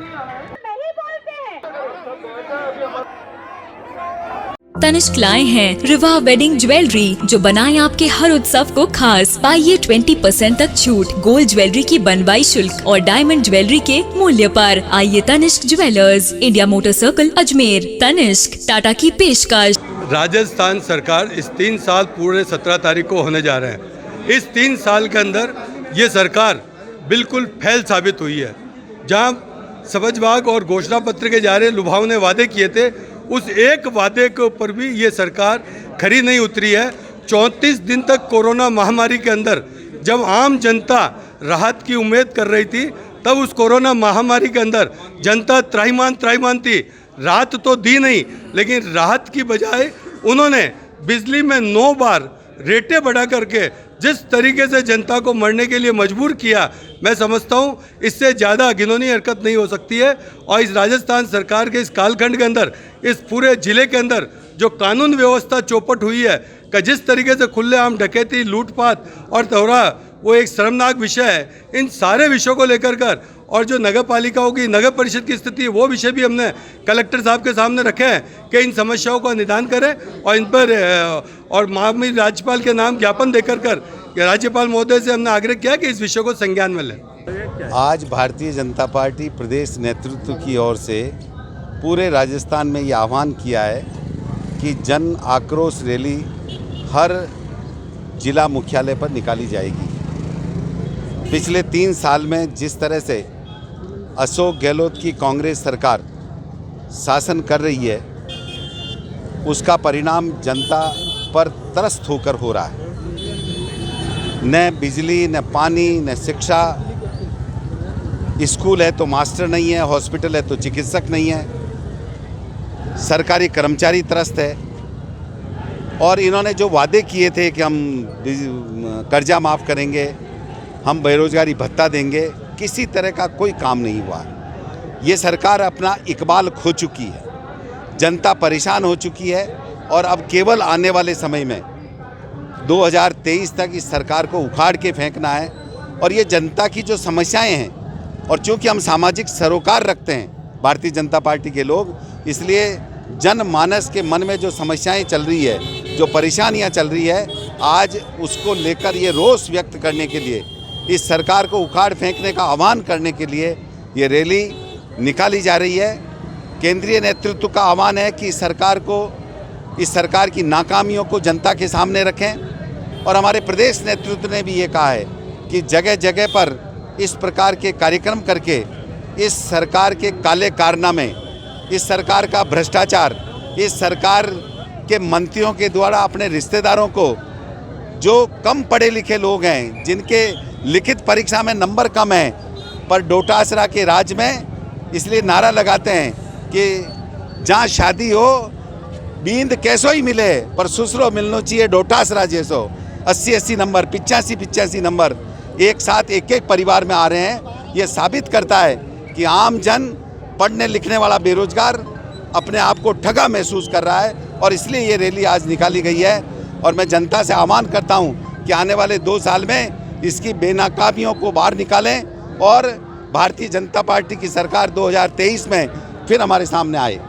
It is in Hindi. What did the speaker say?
नहीं बोलते हैं। तनिष्क लाए हैं रिवा वेडिंग ज्वेलरी जो बनाए आपके हर उत्सव को खास। पाइए 20% तक छूट गोल्ड ज्वेलरी की बनवाई शुल्क और डायमंड ज्वेलरी के मूल्य पर। आइए Tanishq jewellers, India motor circle, Ajmer. Tanishq Tata की पेशकश। राजस्थान सरकार इस 3 साल पूरे 17 तारीख को होने जा रहे हैं। इस 3 साल के अंदर ये सरकार बिल्कुल फेल साबित हुई है। जहाँ समझवाग और घोषणा पत्र के जारे लुभावने वादे किए थे, उस एक वादे के ऊपर भी ये सरकार खरी नहीं उतरी है। 34 दिन तक कोरोना महामारी के अंदर जब आम जनता राहत की उम्मीद कर रही थी, तब उस कोरोना महामारी के अंदर जनता त्राहिमाम थी। राहत तो दी नहीं, लेकिन राहत की बजाय उन्होंने बिजली में 9 बार रेटें बढ़ा करके जिस तरीके से जनता को मरने के लिए मजबूर किया, मैं समझता हूँ इससे ज़्यादा घिनौनी हरकत नहीं हो सकती है। और इस राजस्थान सरकार के इस कालखंड के अंदर, इस पूरे ज़िले के अंदर जो कानून व्यवस्था चौपट हुई है, कि जिस तरीके से खुलेआम डकैती, लूटपाट और दौरा, वो एक शर्मनाक विषय है। इन सारे विषयों को लेकर और जो नगर पालिकाओं की, नगर परिषद की स्थिति है, वो विषय भी हमने कलेक्टर साहब के सामने रखे हैं कि इन समस्याओं का निदान करें और इन पर और महामहिम राज्यपाल के नाम ज्ञापन देकर राज्यपाल महोदय से हमने आग्रह किया कि इस विषय को संज्ञान में लें। आज भारतीय जनता पार्टी प्रदेश नेतृत्व की ओर से पूरे राजस्थान में ये आह्वान किया है कि जन आक्रोश रैली हर जिला मुख्यालय पर निकाली जाएगी। पिछले 3 साल में जिस तरह से अशोक गहलोत की कांग्रेस सरकार शासन कर रही है, उसका परिणाम जनता पर त्रस्त होकर हो रहा है। न बिजली, न पानी, न शिक्षा, स्कूल है तो मास्टर नहीं है, हॉस्पिटल है तो चिकित्सक नहीं है, सरकारी कर्मचारी त्रस्त है। और इन्होंने जो वादे किए थे कि हम कर्जा माफ़ करेंगे, हम बेरोजगारी भत्ता देंगे, किसी तरह का कोई काम नहीं हुआ। ये सरकार अपना इकबाल खो चुकी है, जनता परेशान हो चुकी है। और अब केवल आने वाले समय में 2023 तक इस सरकार को उखाड़ के फेंकना है। और ये जनता की जो समस्याएं हैं, और चूंकि हम सामाजिक सरोकार रखते हैं भारतीय जनता पार्टी के लोग, इसलिए जनमानस के मन में जो समस्याएं चल रही है, जो परेशानियां चल रही है, आज उसको लेकर ये रोष व्यक्त करने के लिए, इस सरकार को उखाड़ फेंकने का आह्वान करने के लिए ये रैली निकाली जा रही है। केंद्रीय नेतृत्व का आह्वान है कि इस सरकार की नाकामियों को जनता के सामने रखें। और हमारे प्रदेश नेतृत्व ने भी ये कहा है कि जगह जगह पर इस प्रकार के कार्यक्रम करके इस सरकार के काले कारनामे, इस सरकार का भ्रष्टाचार, इस सरकार के मंत्रियों के द्वारा अपने रिश्तेदारों को, जो कम पढ़े लिखे लोग हैं, जिनके लिखित परीक्षा में नंबर कम है, पर डोटासरा के राज में इसलिए नारा लगाते हैं कि जहाँ शादी हो बींद कैसो ही मिले, पर ससुरो मिलना चाहिए डोटासरा जैसो। 80-80 नंबर, 85-85 नंबर एक साथ एक परिवार में आ रहे हैं। ये साबित करता है कि आम जन, पढ़ने लिखने वाला बेरोजगार अपने आप को ठगा महसूस कर रहा है। और इसलिए ये रैली आज निकाली गई है। और मैं जनता से आह्वान करता हूँ कि आने वाले 2 साल में इसकी बेनकामियों को बाहर निकालें और भारतीय जनता पार्टी की सरकार 2023 में फिर हमारे सामने आए।